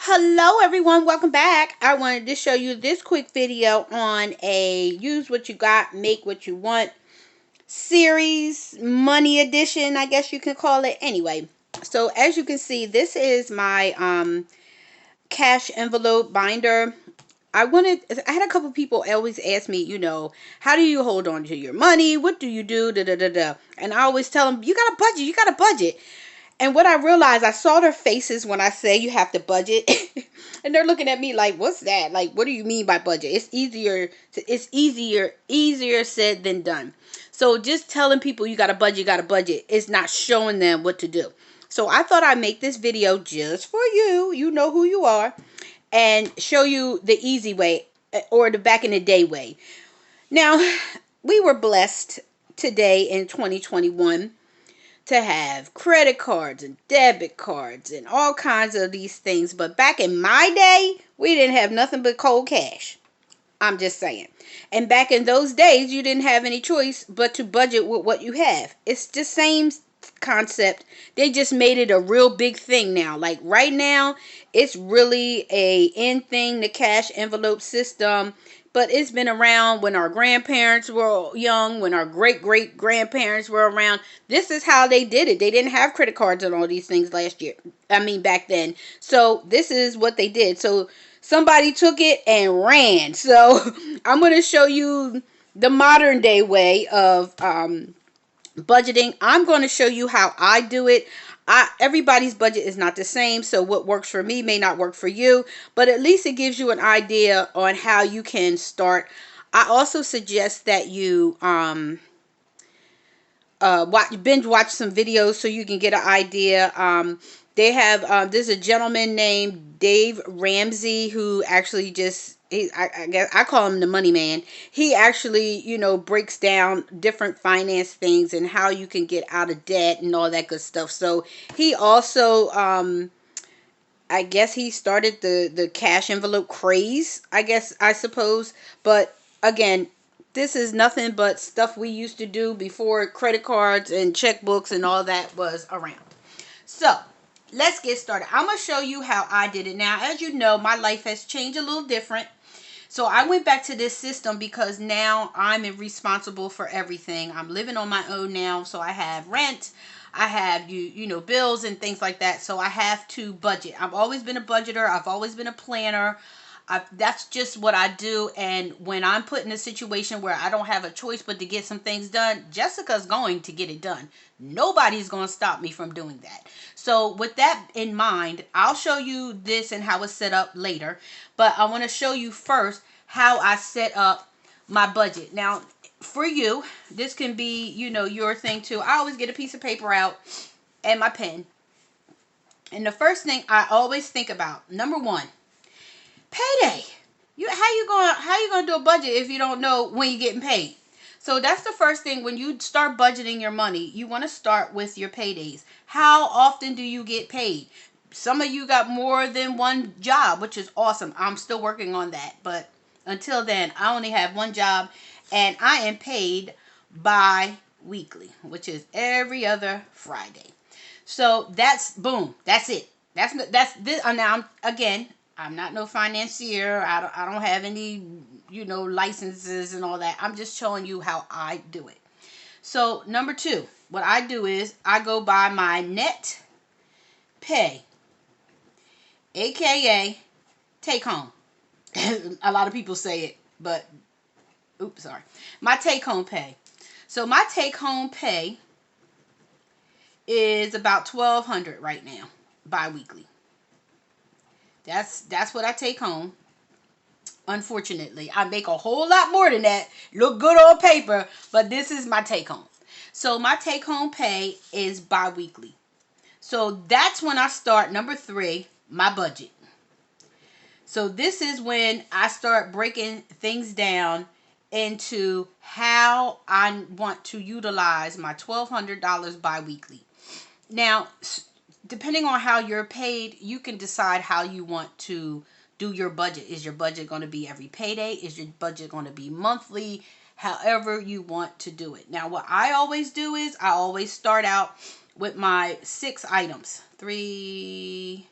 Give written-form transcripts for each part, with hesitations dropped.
Hello everyone, welcome back. I wanted to show you this quick video on a use what you got, make what you want series, money edition, I guess you can call it. Anyway, so as you can see, this is my cash envelope binder. I had a couple people always ask me, how do you hold on to your money? What do you do? Da da da da. And I always tell them, you got a budget, you got a budget. And what I realized, I saw their faces when I say you have to budget. And they're looking at me like, what's that? Like, what do you mean by budget? It's easier said than done. So just telling people you got a budget, is not showing them what to do. So I thought I'd make this video just for you. You know who you are. And show you the easy way, or the back in the day way. Now, we were blessed today in 2021 to have credit cards and debit cards and all kinds of these things. But back in my day, we didn't have nothing but cold cash. I'm just saying. And back in those days, you didn't have any choice but to budget with what you have. It's the same concept. They just made it a real big thing now. Like right now, it's really a in thing, the cash envelope system. But it's been around when our grandparents were young, when our great grandparents were around. This is how they did it. They didn't have credit cards and all these things back then. So this is what they did. So somebody took it and ran. So I'm going to show you the modern day way of budgeting. I'm going to show you how I do it. Everybody's budget is not the same, so what works for me may not work for you, but at least it gives you an idea on how you can start. I also suggest that you binge watch some videos so you can get an idea. They have there's a gentleman named Dave Ramsey who actually I guess I call him the money man. He actually, breaks down different finance things and how you can get out of debt and all that good stuff. So he also, I guess he started the cash envelope craze, I suppose. But again, this is nothing but stuff we used to do before credit cards and checkbooks and all that was around. So let's get started. I'm going to show you how I did it. Now, as you know, my life has changed a little different. So I went back to this system because now I'm responsible for everything. I'm living on my own now, so I have rent, I have bills and things like that. So I have to budget. I've always been a budgeter. I've always been a planner. That's just what I do. And when I'm put in a situation where I don't have a choice but to get some things done, Jessica's going to get it done. Nobody's going to stop me from doing that. So with that in mind, I'll show you this and how it's set up later. But I want to show you first how I set up my budget. Now, for you, this can be, your thing too. I always get a piece of paper out and my pen. And the first thing I always think about, number one, payday. How you gonna do a budget if you don't know when you're getting paid? So that's the first thing. When you start budgeting your money, you want to start with your paydays. How often do you get paid? Some of you got more than one job, which is awesome. I'm still working on that, but until then, I only have one job, and I am paid bi-weekly, which is every other Friday. So that's boom. That's it. That's this. Now I'm not no financier. I don't have any licenses and all that. I'm just showing you how I do it. So number two, what I do is I go by my net pay, aka take home. A lot of people say it, but oops, sorry. My take home pay. So my take home pay is about $1,200 right now, bi-weekly. That's what I take home. Unfortunately, I make a whole lot more than that. Look good on paper, but this is my take home. So my take home pay is bi-weekly. So that's when I start, number three, my budget. So this is when I start breaking things down into how I want to utilize my $1,200 bi-weekly. Now, depending on how you're paid, you can decide how you want to do your budget. Is your budget going to be every payday? Is your budget going to be monthly? However you want to do it. Now, what I always do is I always start out with my 6 items. 3,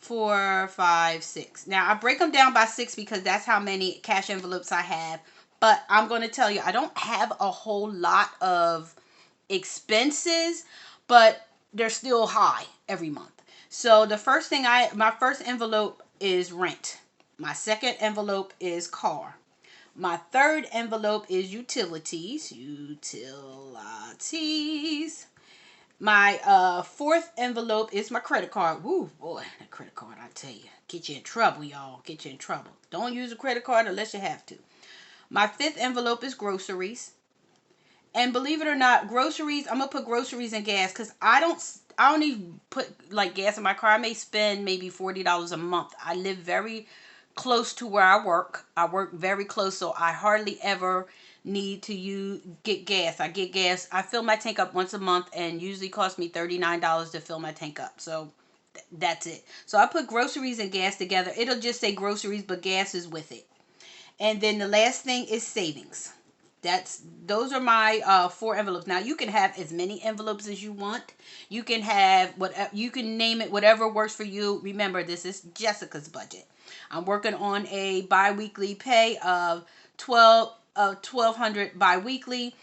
4, 5, 6. Now I break them down by 6 because that's how many cash envelopes I have. But I'm going to tell you, I don't have a whole lot of expenses, but they're still high every month. So the first thing my first envelope is rent. My second envelope is car. My third envelope is utilities. Utilities. My fourth envelope is my credit card. Woo, boy, that credit card, I tell you, get you in trouble, y'all. Get you in trouble. Don't use a credit card unless you have to. My fifth envelope is groceries. And believe it or not, groceries, I'm going to put groceries and gas because I don't even put like gas in my car. I may spend maybe $40 a month. I live very close to where I work. I work very close, so I hardly ever need to get gas. I get gas. I fill my tank up once a month and usually costs me $39 to fill my tank up. So that's it. So I put groceries and gas together. It'll just say groceries, but gas is with it. And then the last thing is savings. Those are my 4 envelopes. Now you can have as many envelopes as you want. You can have whatever, you can name it whatever works for you. Remember, this is Jessica's budget. I'm working on a bi-weekly pay of 1200 bi-weekly.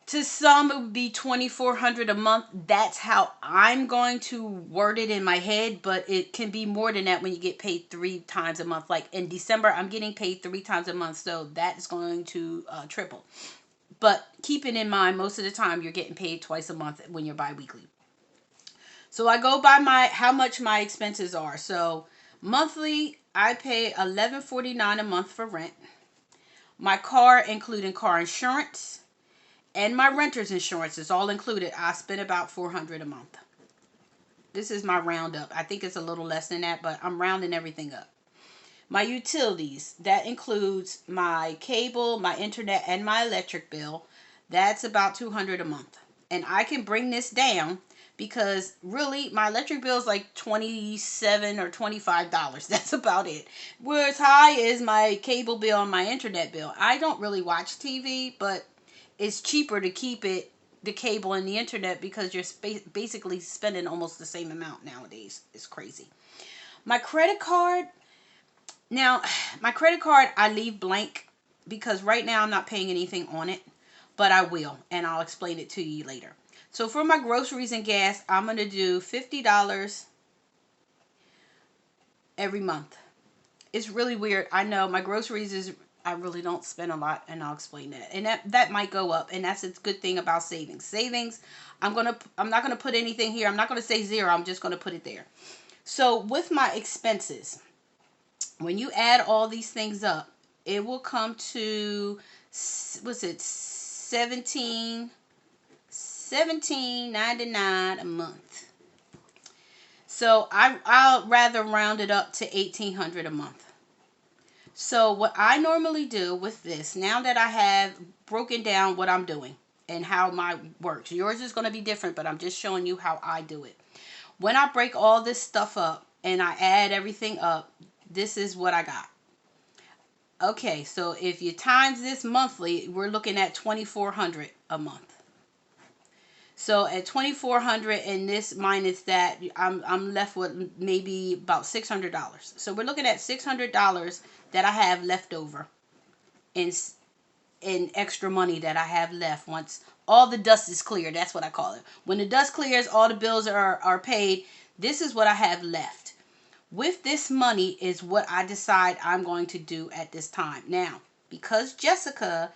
To some it would be 2400 a month. That's how I'm going to word it in my head, but it can be more than that when you get paid 3 times a month. Like in December I'm getting paid 3 times a month, so that's going to triple. But keeping in mind, most of the time you're getting paid twice a month when you're bi-weekly. So I go by how much my expenses are. So monthly I pay $11.49 a month for rent. My car, including car insurance, and my renter's insurance is all included. I spend about $400 a month. This is my roundup. I think it's a little less than that, but I'm rounding everything up. My utilities, that includes my cable, my internet, and my electric bill. That's about $200 a month. And I can bring this down because really my electric bill is like $27 or $25. That's about it. Where as high is my cable bill and my internet bill. I don't really watch TV, but it's cheaper to keep the cable and the internet because you're basically spending almost the same amount nowadays. It's crazy. My credit card, now my credit card I leave blank because right now I'm not paying anything on it, but I will, and I'll explain it to you later. So for my groceries and gas, I'm going to do $50 every month. It's really weird. I know my groceries is, I really don't spend a lot, and I'll explain that. And that might go up, and that's a good thing about savings. Savings, I'm not gonna put anything here. I'm not gonna say 0. I'm just gonna put it there. So with my expenses, when you add all these things up, it will come to, what's it, 17.99 a month. So I'll rather round it up to 1800 a month. So what I normally do with this, now that I have broken down what I'm doing and how my works, yours is going to be different, but I'm just showing you how I do it. When I break all this stuff up and I add everything up, this is what I got. Okay, so if you times this monthly, we're looking at $2,400 a month. So at $2,400 and this minus that, I'm left with maybe about $600. So we're looking at $600 that I have left over in extra money that I have left once all the dust is cleared. That's what I call it. When the dust clears, all the bills are paid. This is what I have left. With this money is what I decide I'm going to do at this time. Now, because Jessica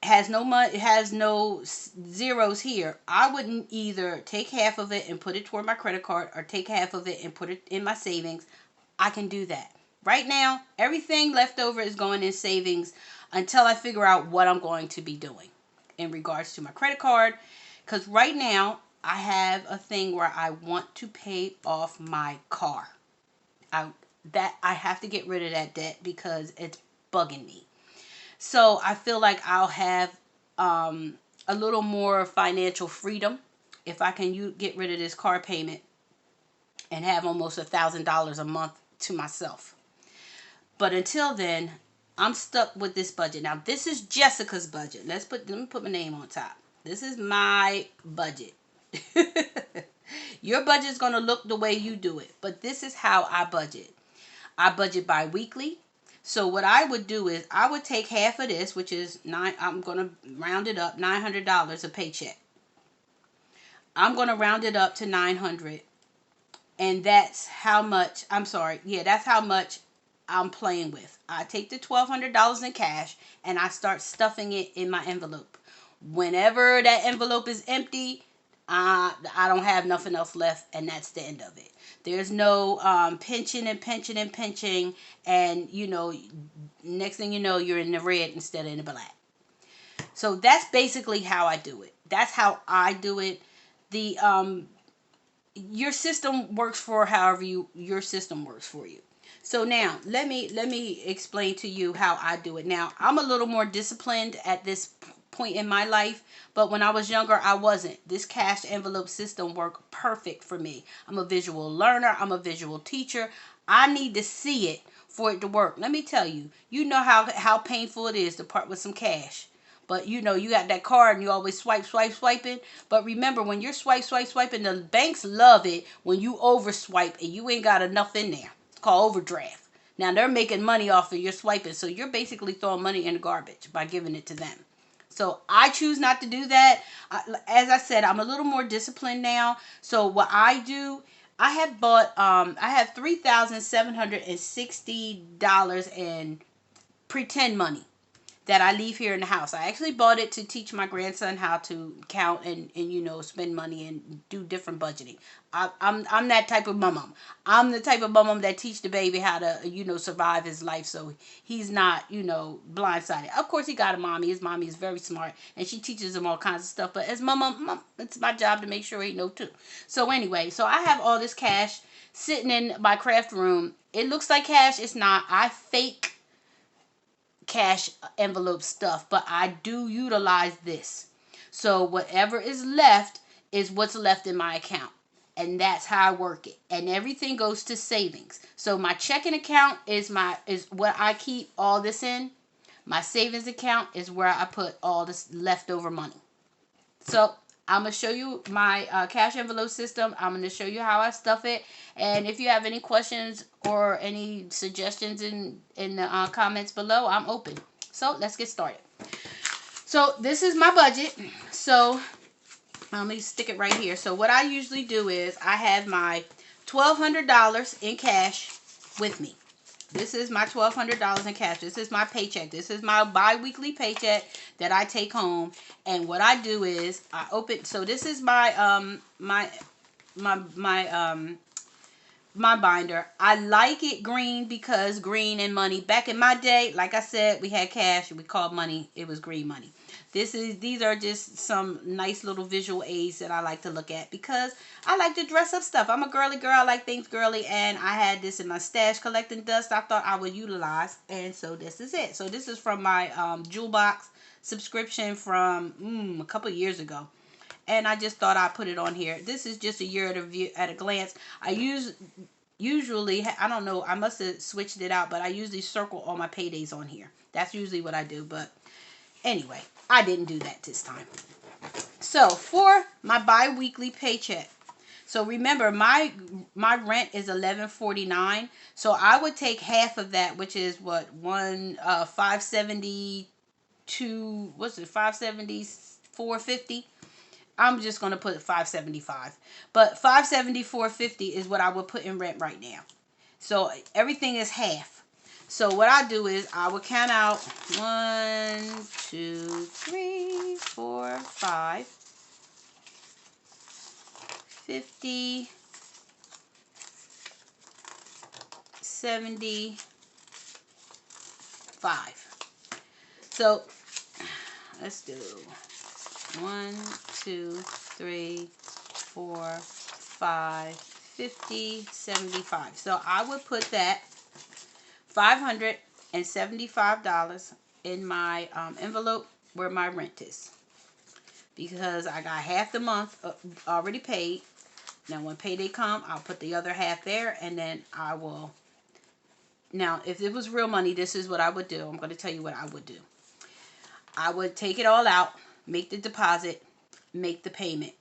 has no money, has no zeros here, I wouldn't either take half of it and put it toward my credit card or take half of it and put it in my savings. I can do that. Right now, everything left over is going in savings until I figure out what I'm going to be doing in regards to my credit card. Because right now, I have a thing where I want to pay off my car. I have to get rid of that debt because it's bugging me. So I feel like I'll have a little more financial freedom if I can get rid of this car payment and have almost $1,000 a month to myself. But until then, I'm stuck with this budget. Now, this is Jessica's budget. Let me put my name on top. This is my budget. Your budget is going to look the way you do it, but this is how I budget. I budget bi-weekly. So what I would do is I would take half of this, which is I'm going to round it up, $900 a paycheck. I'm going to round it up to 900, and that's how much, that's how much I'm playing with. I take the $1,200 in cash and I start stuffing it in my envelope. Whenever that envelope is empty, I don't have nothing else left, and that's the end of it. There's no pinching, and next thing you know, you're in the red instead of in the black. So that's basically how I do it. That's how I do it. The your system works for however your system works for you. So now let me explain to you how I do it. Now, I'm a little more disciplined at this point in my life, but when I was younger, I wasn't. This cash envelope system worked perfect for me. I'm a visual learner. I'm a visual teacher. I need to see it for it to work. Let me tell you, you know how painful it is to part with some cash. But you got that card and you always swiping. But remember, when you're swiping, the banks love it when you over swipe and you ain't got enough in there. It's called overdraft. Now they're making money off of your swiping, so you're basically throwing money in the garbage by giving it to them. So I choose not to do that. As I said, I'm a little more disciplined now. So what I do, I have $3,760 in pretend money that I leave here in the house. I actually bought it to teach my grandson how to count and spend money and do different budgeting. I'm that type of mom. I'm the type of mom that teach the baby how to survive his life, so he's not blindsided. Of course, he got a mommy. His mommy is very smart and she teaches him all kinds of stuff. But as mom, it's my job to make sure he know too. So anyway, so I have all this cash sitting in my craft room. It looks like cash. It's not. I fake cash envelope stuff, but I do utilize this. So whatever is left is what's left in my account, and that's how I work it. And everything goes to savings. So my checking account is what I keep all this in. My savings account is where I put all this leftover money. So I'm going to show you my cash envelope system. I'm going to show you how I stuff it. And if you have any questions or any suggestions in the comments below, I'm open. So let's get started. So this is my budget. So let me stick it right here. So what I usually do is I have my $1,200 in cash with me. This is my $1,200 in cash. This is my paycheck. This is my bi-weekly paycheck that I take home. And what I do is I open. So this is my my binder. I like it green because green and money. Back in my day, like I said, we had cash. We called money. It was green money. These are just some nice little visual aids that I like to look at because I like to dress up stuff. I'm a girly girl. I like things girly, and I had this in my stash collecting dust. I thought I would utilize, and so this is it. So this is from my Jewel Box subscription from a couple years ago, and I just thought I'd put it on here. This is just a year at a glance. I usually, I don't know, I must have switched it out, but I usually circle all my paydays on here. That's usually what I do, but anyway, I didn't do that this time. So for my bi-weekly paycheck, so remember my rent is $11.49. So I would take half of that, which is what, $572, what's it, $574.50. I'm just gonna put $575, but $574.50 is what I would put in rent right now. So everything is half. So what I do is I would count out 1, 2, 3, 4, 5, 50, 75. So let's do 1, 2, 3, 4, 5, 50, 75. So I would put that $575 in my envelope where my rent is, because I got half the month already paid. Now when payday come, I'll put the other half there, and then I will. Now if it was real money, this is what I would do. I'm going to tell you what I would do. I would take it all out, make the deposit, make the payment,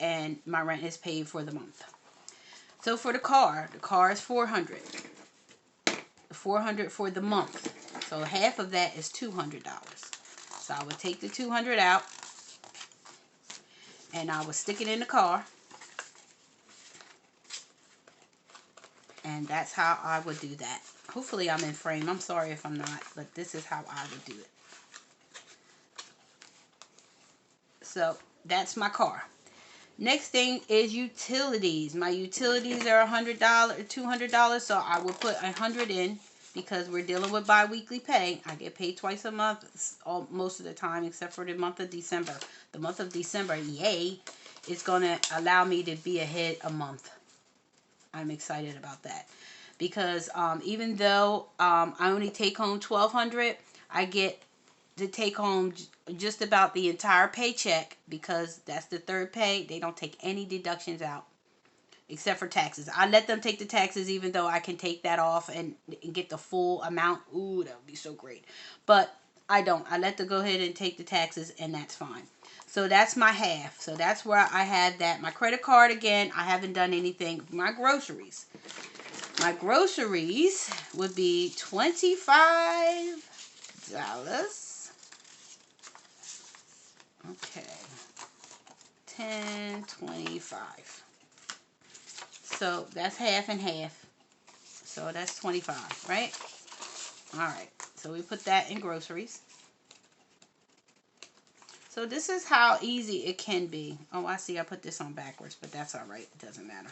and my rent is paid for the month. So for the car is $400. $400 for the month. So half of that is $200. So I would take the $200 out and I would stick it in the car. And that's how I would do that. Hopefully I'm in frame. I'm sorry if I'm not, but this is how I would do it. So that's my car. Next thing is utilities. My utilities are $100, $200. So I will put $100 in because we're dealing with bi-weekly pay. I get paid twice a month most of the time, except for the month of December. The month of December, yay, is going to allow me to be ahead a month. I'm excited about that because even though I only take home $1,200, I get to take home just about the entire paycheck because that's the third pay. They don't take any deductions out except for taxes. I let them take the taxes even though I can take that off and get the full amount. Ooh, that would be so great. But I don't. I let them go ahead and take the taxes and that's fine. So that's my half. So that's where I have that. My credit card, again, I haven't done anything. My groceries. My groceries would be $25. Okay. 10, 25. So that's half and half. So that's 25, right? All right. So we put that in groceries. So this is how easy it can be. Oh, I see I put this on backwards, but that's all right. It doesn't matter.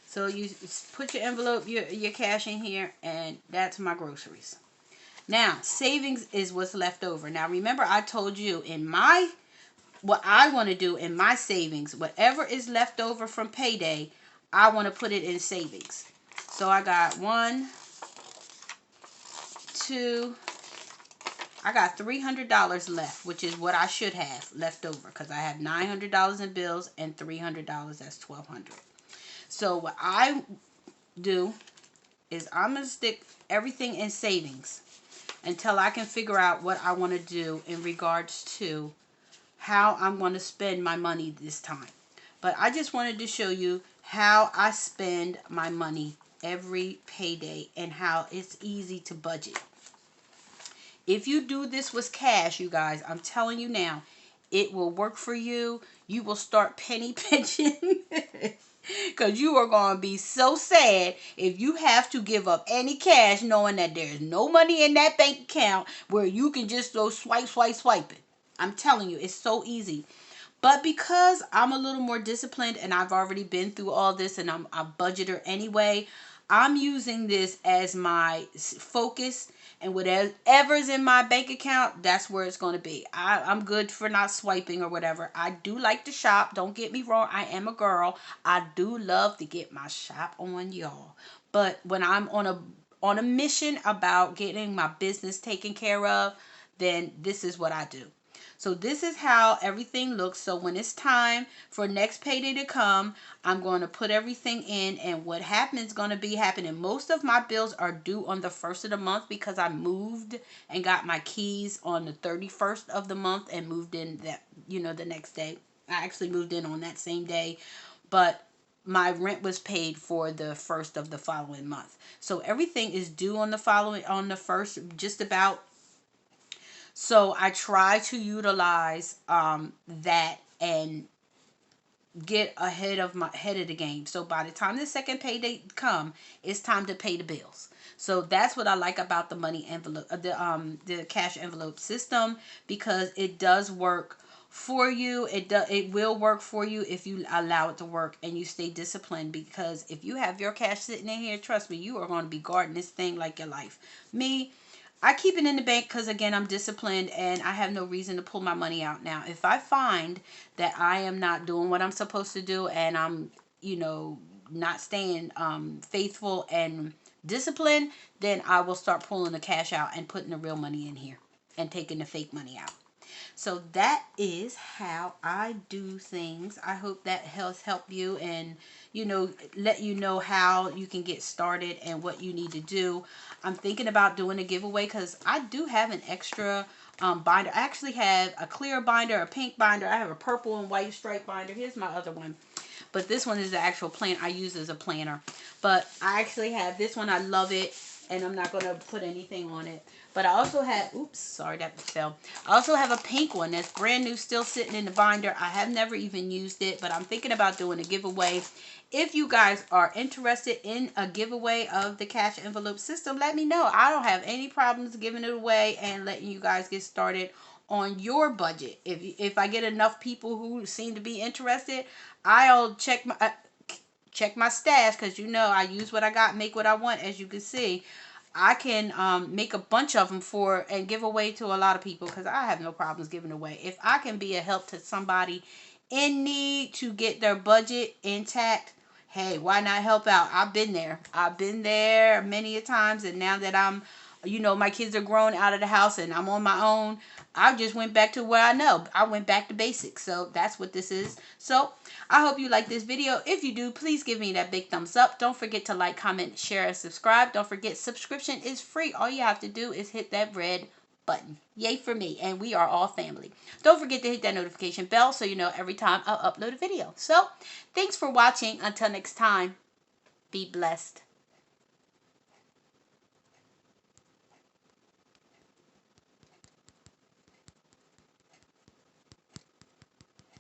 So you put your envelope, your cash in here, and that's my groceries. Now, savings is what's left over. Now, remember I told you what I want to do in my savings, whatever is left over from payday, I want to put it in savings. So I got I got $300 left, which is what I should have left over because I have $900 in bills and $300, that's $1,200. So what I do is I'm going to stick everything in savings until I can figure out what I want to do in regards to how I'm going to spend my money this time. But I just wanted to show you how I spend my money every payday and how it's easy to budget. If you do this with cash, you guys, I'm telling you now, it will work for you. You will start penny pinching because you are going to be so sad if you have to give up any cash knowing that there's no money in that bank account where you can just go swipe, swipe, swipe it. I'm telling you, it's so easy. But because I'm a little more disciplined and I've already been through all this and I'm a budgeter anyway, I'm using this as my focus, and whatever's in my bank account, that's where it's going to be. I'm good for not swiping or whatever. I do like to shop. Don't get me wrong. I am a girl. I do love to get my shop on, y'all. But when I'm on a mission about getting my business taken care of, then this is what I do. So this is how everything looks. So when it's time for next payday to come, I'm going to put everything in, and what happens is going to be happening. Most of my bills are due on the 1st of the month because I moved and got my keys on the 31st of the month and moved in the next day. I actually moved in on that same day, but my rent was paid for the 1st of the following month. So everything is due on the 1st, just about. So I try to utilize that and get ahead of the game. So by the time the second payday come, it's time to pay the bills. So that's what I like about the money envelope, the cash envelope system, because it does work for you. It will work for you if you allow it to work and you stay disciplined. Because if you have your cash sitting in here, trust me, you are going to be guarding this thing like your life. Me, I keep it in the bank because, again, I'm disciplined and I have no reason to pull my money out now. If I find that I am not doing what I'm supposed to do and I'm, not staying faithful and disciplined, then I will start pulling the cash out and putting the real money in here and taking the fake money out. So that is how I do things. I hope that help you, and let you know how you can get started and what you need to do. I'm thinking about doing a giveaway because I do have an extra binder. I actually have a clear binder, a pink binder. I have a purple and white stripe binder. Here's my other one. But this one is the actual plan I use as a planner. But I actually have this one. I love it. And I'm not going to put anything on it. But I also have, oops, sorry that fell. I also have a pink one that's brand new, still sitting in the binder. I have never even used it, but I'm thinking about doing a giveaway. If you guys are interested in a giveaway of the cash envelope system, let me know. I don't have any problems giving it away and letting you guys get started on your budget. If I get enough people who seem to be interested, I'll check my stash, because I use what I got, make what I want. As you can see, I can make a bunch of them and give away to a lot of people, because I have no problems giving away. If I can be a help to somebody in need to get their budget intact, hey, why not help out? I've been there. I've been there many a times, and now that I'm, my kids are grown out of the house and I'm on my own, I just went back to where I know. I went back to basics. So that's what this is. So I hope you like this video. If you do, please give me that big thumbs up. Don't forget to like, comment, share, and subscribe. Don't forget, subscription is free. All you have to do is hit that red button. Yay for me. And we are all family. Don't forget to hit that notification bell so you know every time I upload a video. So thanks for watching. Until next time, be blessed.